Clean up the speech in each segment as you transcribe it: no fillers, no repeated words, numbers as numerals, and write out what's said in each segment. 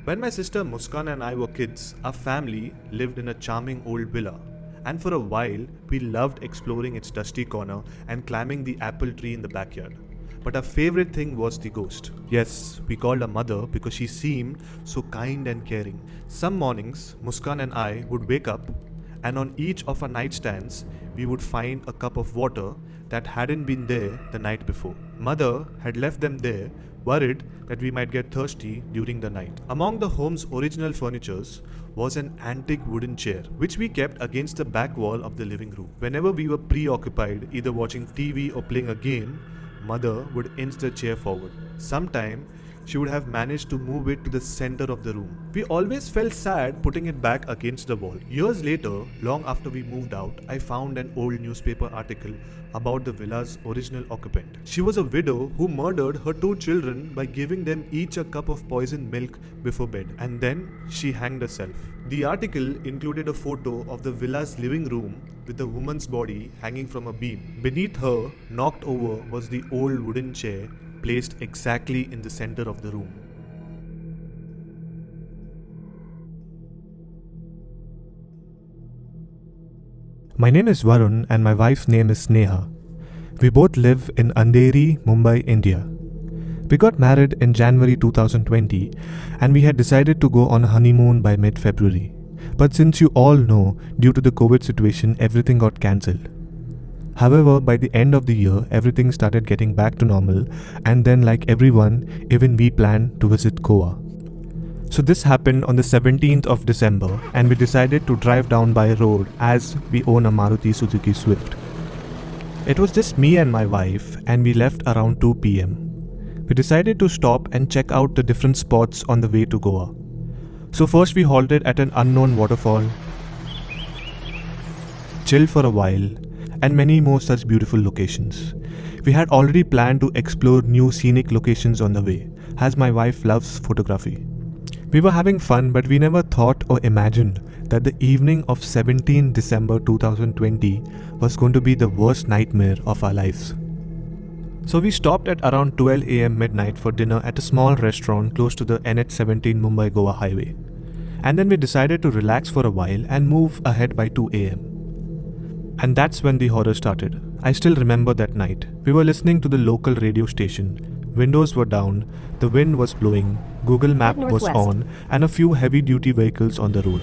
When my sister Muskan and I were kids, our family lived in a charming old villa. And for a while, we loved exploring its dusty corner and climbing the apple tree in the backyard. But our favorite thing was the ghost. Yes, we called her mother because she seemed so kind and caring. Some mornings, Muskan and I would wake up, and on each of our nightstands, we would find a cup of water that hadn't been there the night before. Mother had left them there, worried that we might get thirsty during the night. Among the home's original furnitures was an antique wooden chair, which we kept against the back wall of the living room. Whenever we were preoccupied, either watching TV or playing a game, Mother would inch the chair forward. Sometime, she would have managed to move it to the center of the room. We always felt sad putting it back against the wall. Years later, long after we moved out, I found an old newspaper article about the villa's original occupant. She was a widow who murdered her 2 children by giving them each a cup of poisoned milk before bed, and then she hanged herself. The article included a photo of the villa's living room with the woman's body hanging from a beam. Beneath her, knocked over, was the old wooden chair placed exactly in the center of the room. My name is Varun and my wife's name is Sneha. We both live in Andheri, Mumbai, India. We got married in January 2020 and we had decided to go on a honeymoon by mid-February. But since you all know, due to the COVID situation, everything got cancelled. However, by the end of the year, everything started getting back to normal, and then like everyone, even we planned to visit Goa. So this happened on the 17th of December, and we decided to drive down by road as we own a Maruti Suzuki Swift. It was just me and my wife, and we left around 2 p.m. We decided to stop and check out the different spots on the way to Goa. So first we halted at an unknown waterfall, chilled for a while, and many more such beautiful locations. We had already planned to explore new scenic locations on the way, as my wife loves photography. We were having fun, but we never thought or imagined that the evening of 17 December 2020 was going to be the worst nightmare of our lives. So we stopped at around 12 a.m. midnight for dinner at a small restaurant close to the NH-17 Mumbai Goa Highway. And then we decided to relax for a while and move ahead by 2 a.m. And that's when the horror started. I still remember that night. We were listening to the local radio station. Windows were down, the wind was blowing, Google Map was on, and a few heavy-duty vehicles on the road.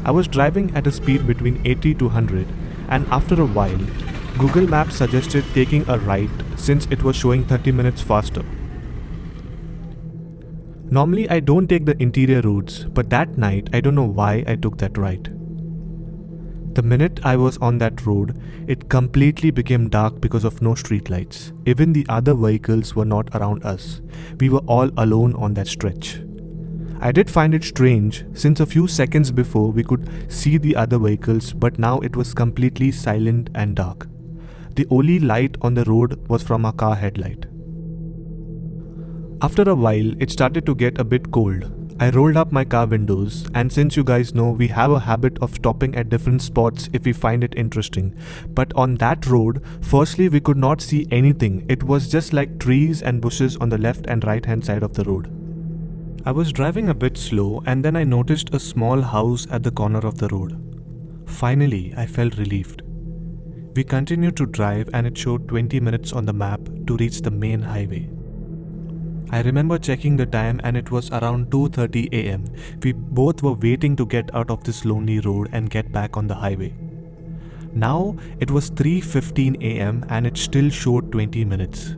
I was driving at a speed between 80 to 100, and after a while, Google Maps suggested taking a right since it was showing 30 minutes faster. Normally I don't take the interior routes, but that night I don't know why I took that right. The minute I was on that road, it completely became dark because of no streetlights. Even the other vehicles were not around us. We were all alone on that stretch. I did find it strange since a few seconds before we could see the other vehicles, but now it was completely silent and dark. The only light on the road was from our car headlight. After a while, it started to get a bit cold. I rolled up my car windows, and since you guys know we have a habit of stopping at different spots if we find it interesting, but on that road, firstly we could not see anything. It was just like trees and bushes on the left and right hand side of the road. I was driving a bit slow and then I noticed a small house at the corner of the road. Finally, I felt relieved. We continued to drive and it showed 20 minutes on the map to reach the main highway. I remember checking the time and it was around 2:30 a.m. We both were waiting to get out of this lonely road and get back on the highway. Now it was 3:15 a.m. and it still showed 20 minutes.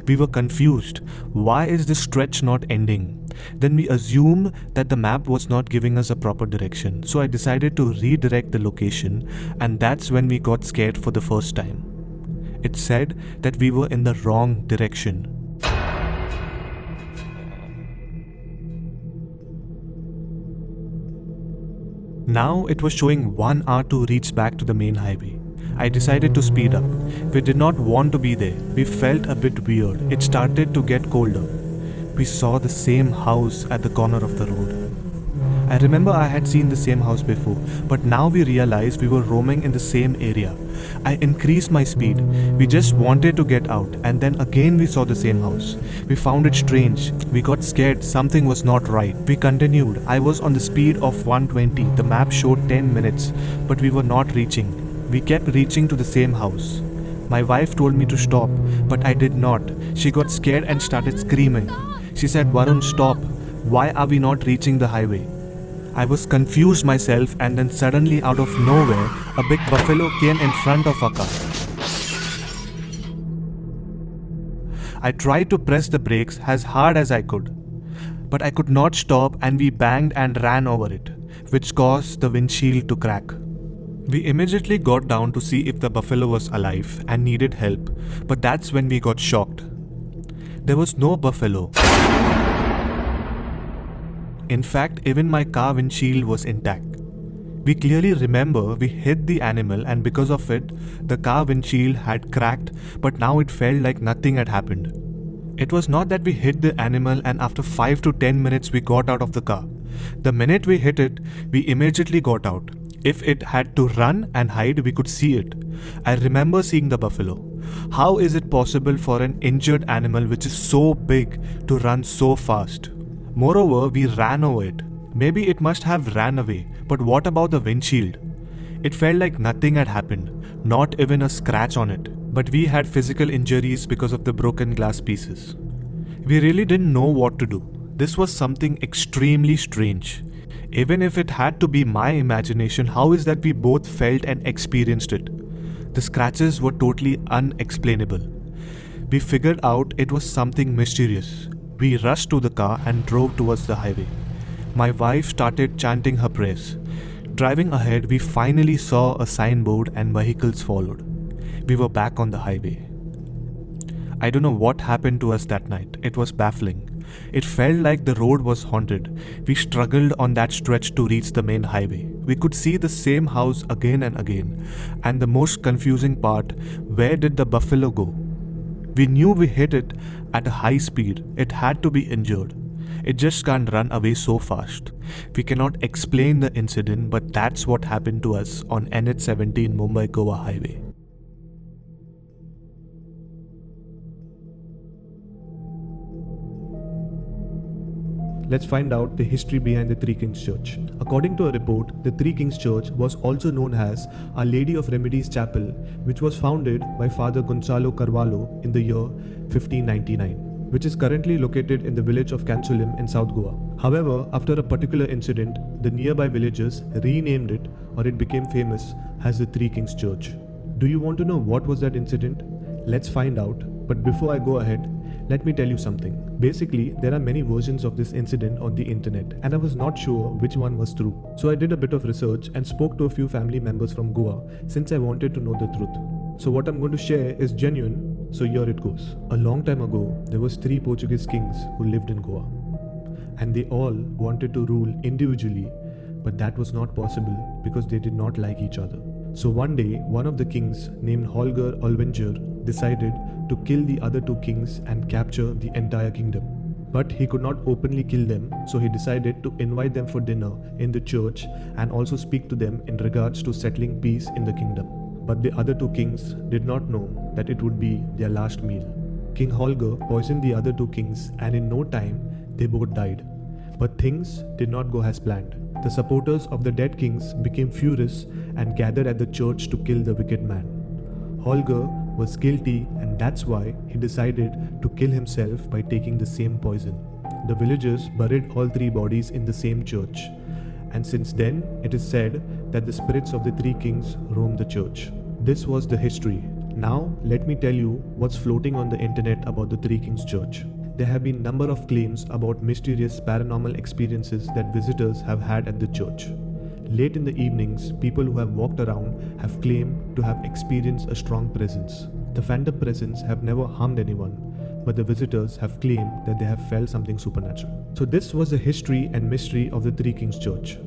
We were confused. Why is this stretch not ending? Then we assumed that the map was not giving us a proper direction. So I decided to redirect the location, and that's when we got scared for the first time. It said that we were in the wrong direction. Now it was showing 1 hour to reach back to the main highway. I decided to speed up. We did not want to be there. We felt a bit weird. It started to get colder. We saw the same house at the corner of the road. I remember I had seen the same house before, but now we realized we were roaming in the same area. I increased my speed. We just wanted to get out, and then again we saw the same house. We found it strange. We got scared, something was not right. We continued. I was on the speed of 120. The map showed 10 minutes, but we were not reaching. We kept reaching to the same house. My wife told me to stop, but I did not. She got scared and started screaming. She said, "Varun, stop. Why are we not reaching the highway?" I was confused myself, and then suddenly out of nowhere, a big buffalo came in front of our car. I tried to press the brakes as hard as I could, but I could not stop, and we banged and ran over it, which caused the windshield to crack. We immediately got down to see if the buffalo was alive and needed help, but that's when we got shocked. There was no buffalo. In fact, even my car windshield was intact. We clearly remember we hit the animal, and because of it, the car windshield had cracked, but now it felt like nothing had happened. It was not that we hit the animal and after 5 to 10 minutes we got out of the car. The minute we hit it, we immediately got out. If it had to run and hide, we could see it. I remember seeing the buffalo. How is it possible for an injured animal which is so big to run so fast? Moreover, we ran over it. Maybe it must have ran away, but what about the windshield? It felt like nothing had happened, not even a scratch on it. But we had physical injuries because of the broken glass pieces. We really didn't know what to do. This was something extremely strange. Even if it had to be my imagination, how is that we both felt and experienced it? The scratches were totally unexplainable. We figured out it was something mysterious. We rushed to the car and drove towards the highway. My wife started chanting her prayers. Driving ahead, we finally saw a signboard and vehicles followed. We were back on the highway. I don't know what happened to us that night. It was baffling. It felt like the road was haunted. We struggled on that stretch to reach the main highway. We could see the same house again and again. And the most confusing part, where did the buffalo go? We knew we hit it at a high speed. It had to be injured. It just can't run away so fast. We cannot explain the incident, but that's what happened to us on NH-17 Mumbai Goa Highway. Let's find out the history behind the Three Kings Church. According to a report, the Three Kings Church was also known as Our Lady of Remedies Chapel, which was founded by Father Gonzalo Carvalho in the year 1599, which is currently located in the village of Cansulim in South Goa. However, after a particular incident, the nearby villagers renamed it, or it became famous as the Three Kings Church. Do you want to know what was that incident? Let's find out, but before I go ahead, let me tell you something. Basically, there are many versions of this incident on the internet, and I was not sure which one was true. So I did a bit of research and spoke to a few family members from Goa since I wanted to know the truth. So what I'm going to share is genuine, so here it goes. A long time ago, there was 3 Portuguese kings who lived in Goa. And they all wanted to rule individually, but that was not possible because they did not like each other. So one day, one of the kings named Holger Olvenger decided to kill the other 2 kings and capture the entire kingdom. But he could not openly kill them, so he decided to invite them for dinner in the church and also speak to them in regards to settling peace in the kingdom. But the other 2 kings did not know that it would be their last meal. King Holger poisoned the other 2 kings, and in no time, they both died. But things did not go as planned. The supporters of the dead kings became furious and gathered at the church to kill the wicked man. Holger was guilty, and that's why he decided to kill himself by taking the same poison. The villagers buried all 3 bodies in the same church, and since then it is said that the spirits of the 3 kings roam the church. This was the history. Now let me tell you what's floating on the internet about the 3 Kings Church. There have been number of claims about mysterious paranormal experiences that visitors have had at the church. Late in the evenings, people who have walked around have claimed to have experienced a strong presence. The phantom presence have never harmed anyone, but the visitors have claimed that they have felt something supernatural. So this was the history and mystery of the 3 Kings Church.